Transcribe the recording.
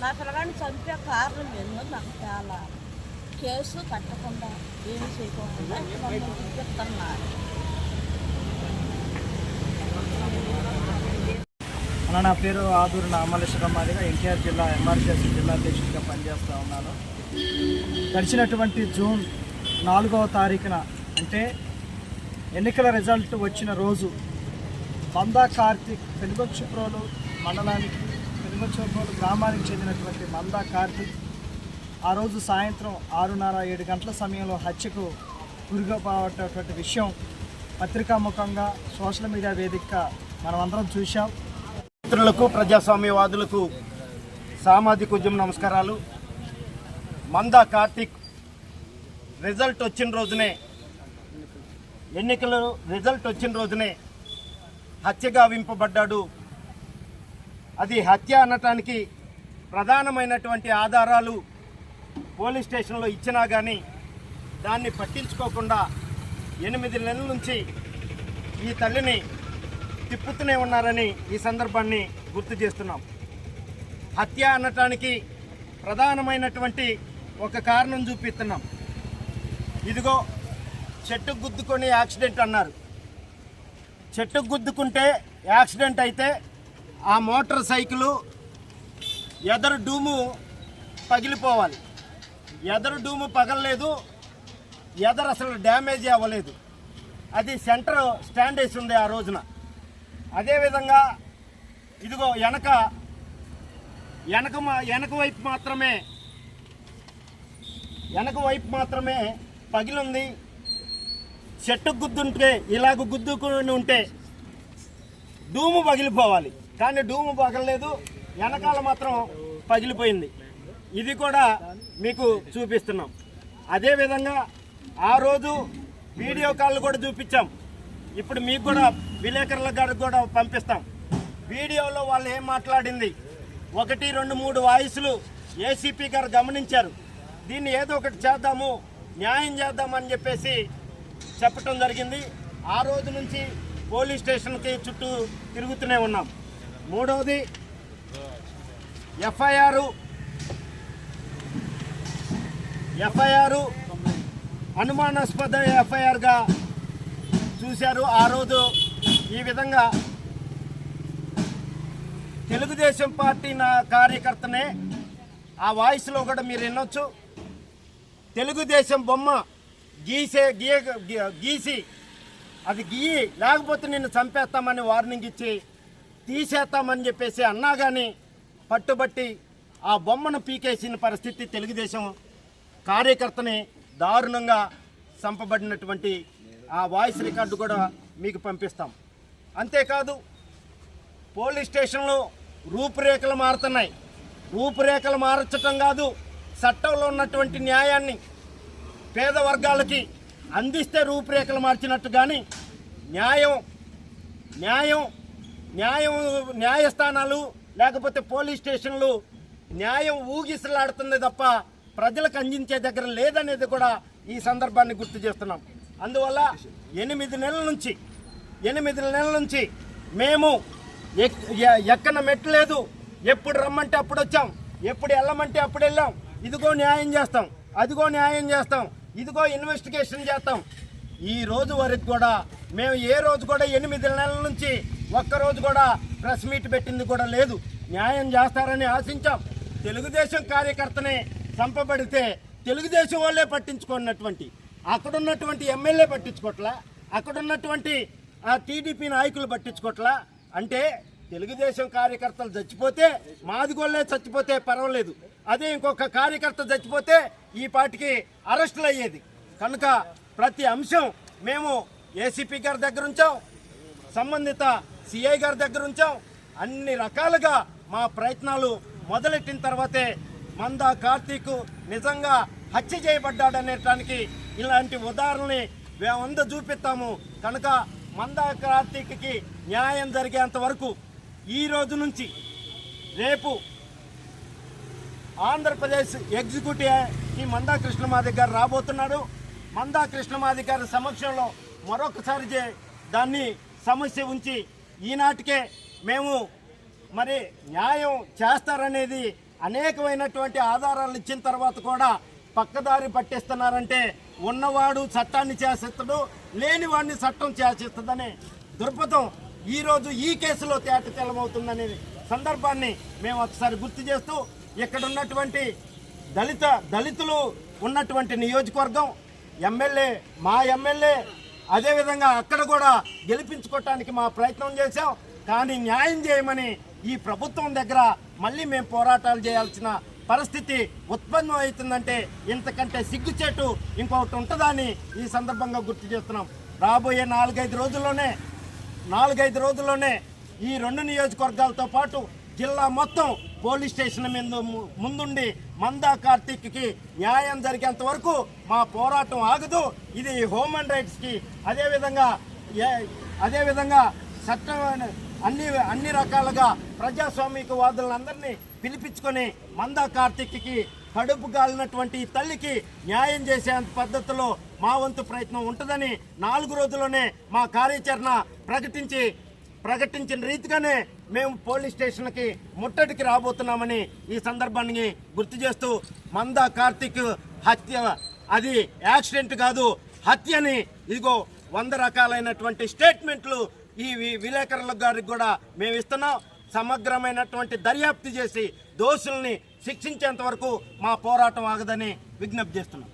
నా పిల్లగాడిని చంపే కారణం ఏందో నాకు చాలా కేసు కట్టకుండా ఏమి చేయకుండా చూపిస్తున్నారు. అలా నా పేరు ఆదూరు నామలేశ్వరమ్మాదిగా ఎన్టీఆర్ జిల్లా ఎంఆర్జేసీ జిల్లా అధ్యక్షుడిగా పనిచేస్తూ ఉన్నాను. గడిచినటువంటి జూన్ 4వ తారీఖున అంటే ఎన్నికల రిజల్ట్ వచ్చిన రోజు మందా కార్తీక్ పెనుగొచ్చుప్రోలు మండలానికి పెనుగొచ్చుప్రోలు గ్రామానికి చెందినటువంటి మందా కార్తీక్ ఆ రోజు సాయంత్రం 6:30-7 గంటల సమయంలో హత్యకు గురిపోయేటటువంటి విషయం పత్రికాముఖంగా సోషల్ మీడియా వేదికగా మనమందరం చూసాం. మిత్రులకు ప్రజాస్వామ్యవాదులకు సామాజిక ఉద్యమ నమస్కారాలు. మందా కార్తీక్ రిజల్ట్ వచ్చిన రోజునే ఎన్నికల రిజల్ట్ వచ్చిన రోజునే హత్య గావింపబడ్డాడు. అది హత్య అనటానికి ప్రధానమైనటువంటి ఆధారాలు పోలీస్ స్టేషన్లో ఇచ్చినా కానీ దాన్ని పట్టించుకోకుండా 8 నెలల నుంచి ఈ తల్లిని తిప్పుతూనే ఉన్నారని ఈ సందర్భాన్ని గుర్తు చేస్తున్నాం. హత్య అనటానికి ప్రధానమైనటువంటి ఒక కారణం చూపిస్తున్నాం. ఇదిగో చెట్టుకు గుద్దుకొని యాక్సిడెంట్ అన్నారు. చెట్టుకు గుద్దుకుంటే యాక్సిడెంట్ అయితే ఆ మోటార్ సైకిలు ఎదరు డూము పగిలిపోవాలి. ఎదరు డూము పగలలేదు, ఎదరు అసలు డ్యామేజ్ అవ్వలేదు. అది సెంటర్ స్టాండ్ వేసి ఉంది ఆ రోజున. అదేవిధంగా ఇదిగో వెనక వైపు మాత్రమే పగిలింది. చెట్టుకు గుద్దుంటే ఇలాగ గుద్దుకుని ఉంటే డూము పగిలిపోవాలి, కానీ డూము పగలలేదు, వెనకాల మాత్రం పగిలిపోయింది. ఇది కూడా మీకు చూపిస్తున్నాం. అదేవిధంగా ఆ రోజు వీడియో కాల్ కూడా చూపించాం. ఇప్పుడు మీకు కూడా విలేకరుల గారికి కూడా పంపిస్తాం. వీడియోలో వాళ్ళు ఏం మాట్లాడింది 1, 2, 3 వాయిస్లు ఏసీపీ గారు గమనించారు. దీన్ని ఏదో ఒకటి చేద్దాము, న్యాయం చేద్దామని చెప్పేసి చెప్పటం జరిగింది. ఆ రోజు నుంచి పోలీస్ స్టేషన్కి చుట్టూ తిరుగుతూనే ఉన్నాం. మూడవది ఎఫ్ఐఆర్ అనుమానాస్పద ఎఫ్ఐఆర్గా చూశారు. ఆ రోజు ఈ విధంగా తెలుగుదేశం పార్టీ నా కార్యకర్తనే ఆ వాయిస్లో కూడా మీరు వినొచ్చు. తెలుగుదేశం బొమ్మ గీసి అది గీయి లేకపోతే నిన్ను చంపేస్తామని వార్నింగ్ ఇచ్చి తీసేస్తామని చెప్పేసి అన్నా కానీ పట్టుబట్టి ఆ బొమ్మను పీకేసిన పరిస్థితి. తెలుగుదేశం కార్యకర్తని దారుణంగా చంపబడినటువంటి ఆ వాయిస్ రికార్డు కూడా మీకు పంపిస్తాం. అంతేకాదు పోలీస్ స్టేషన్లో రూపురేఖలు మారుతున్నాయి. రూపురేఖలు మార్చటం కాదు, చట్టంలో ఉన్నటువంటి న్యాయాన్ని పేద వర్గాలకి అందిస్తే రూపురేఖలు మార్చినట్టు కానీ న్యాయస్థానాలు లేకపోతే పోలీస్ స్టేషన్లు న్యాయం ఊగిసలాడుతుంది తప్ప ప్రజలకు అందించే దగ్గర లేదనేది కూడా ఈ సందర్భాన్ని గుర్తు చేస్తున్నాం. అందువల్ల 8 నెలల నుంచి మేము ఎక్కన మెట్టు లేదు. ఎప్పుడు రమ్మంటే అప్పుడు వచ్చాం, ఎప్పుడు వెళ్ళమంటే అప్పుడు వెళ్ళాం. ఇదిగో న్యాయం చేస్తాం, అదిగో న్యాయం చేస్తాం, ఇదిగో ఇన్వెస్టిగేషన్ చేస్తాం. ఈ రోజు వరకు కూడా మేము ఏ రోజు కూడా 8 నెలల నుంచి ఒక్కరోజు కూడా ప్రెస్ మీట్ పెట్టింది కూడా లేదు. న్యాయం చేస్తారని ఆశించాం. తెలుగుదేశం కార్యకర్తనే చంపబడితే తెలుగుదేశం వాళ్ళే పట్టించుకున్నటువంటి, అక్కడున్నటువంటి ఎమ్మెల్యే పట్టించుకోవట్లా, అక్కడున్నటువంటి టీడీపీ నాయకులు పట్టించుకోవట్లా. అంటే తెలుగుదేశం కార్యకర్తలు చచ్చిపోతే మాదిగోళ్ళే చచ్చిపోతే పర్వాలేదు, అదే ఇంకొక కార్యకర్త చచ్చిపోతే ఈ పార్టీకి అరెస్టులు అయ్యేది. కనుక ప్రతి అంశం మేము ఏసీపీ గారి దగ్గర ఉంచాం, సంబంధిత సిఐ గారి దగ్గర ఉంచాం. అన్ని రకాలుగా మా ప్రయత్నాలు మొదలెట్టిన తర్వాతే మందా కార్తీక్ నిజంగా హత్య చేయబడ్డాడనేటానికి ఇలాంటి ఉదాహరణని 100 చూపిస్తాము. కనుక మందా కార్తీక్కి న్యాయం జరిగేంత వరకు ఈ రోజు నుంచి రేపు ఆంధ్రప్రదేశ్ ఎగ్జిక్యూటివ్ మందా కృష్ణమాది గారు రాబోతున్నారు. మందా కృష్ణమాది గారి సమక్షంలో మరొకసారి దాన్ని సమస్య ఉంచి ఈనాటికే మేము మరి న్యాయం చేస్తారనేది అనేకమైనటువంటి ఆధారాలు ఇచ్చిన తర్వాత కూడా పక్కదారి పట్టిస్తున్నారంటే ఉన్నవాడు చట్టాన్ని చేసేస్తాడు, లేనివాడిని చట్టం చేసేస్తుందనే దృక్పథం ఈరోజు ఈ కేసులో తేటతెల్లమవుతుందనే సందర్భాన్ని మేము ఒకసారి గుర్తు చేస్తూ, ఇక్కడ ఉన్నటువంటి దళితులు ఉన్నటువంటి నియోజకవర్గం ఎమ్మెల్యే, మా ఎమ్మెల్యే, అదేవిధంగా అక్కడ కూడా గెలిపించుకోవటానికి మా ప్రయత్నం చేశాం. కానీ న్యాయం చేయమని ఈ ప్రభుత్వం దగ్గర మళ్ళీ మేము పోరాటాలు చేయాల్సిన పరిస్థితి ఉత్పన్నం అవుతుందంటే ఇంతకంటే సిగ్గుచేటు ఇంకొకటి ఉంటుందా అని ఈ సందర్భంగా గుర్తు చేస్తున్నాం. రాబోయే 4-5 రోజుల్లోనే ఈ 2 నియోజకవర్గాలతో పాటు జిల్లా మొత్తం పోలీస్ స్టేషన్ మీద ముందుండి మందా కార్తీక్కి న్యాయం జరిగేంత వరకు మా పోరాటం ఆగదు. ఇది హ్యూమన్ రైట్స్కి అదేవిధంగా చట్టం అన్ని రకాలుగా ప్రజాస్వామిక వాదులందరినీ పిలిపించుకొని మందా కార్తీక్కి కడుపు కాలినటువంటి తల్లికి న్యాయం చేసే పద్ధతిలో మా వంతు ప్రయత్నం ఉంటుందని 4 రోజుల్లోనే మా కార్యాచరణ ప్రకటించిన రీతిగానే మేము పోలీస్ స్టేషన్కి ముట్టడికి రాబోతున్నామని ఈ సందర్భాన్ని గుర్తు చేస్తూ, మందా కార్తీక్ హత్య అది యాక్సిడెంట్ కాదు, హత్యని ఇదిగో 100 రకాలైనటువంటి స్టేట్మెంట్లు ఈ విలేకరుల గారికి కూడా మేము ఇస్తున్నాం. సమగ్రమైనటువంటి దర్యాప్తు చేసి దోషుల్ని శిక్షించేంత వరకు మా పోరాటం ఆగదని విజ్ఞప్తి చేస్తున్నాం.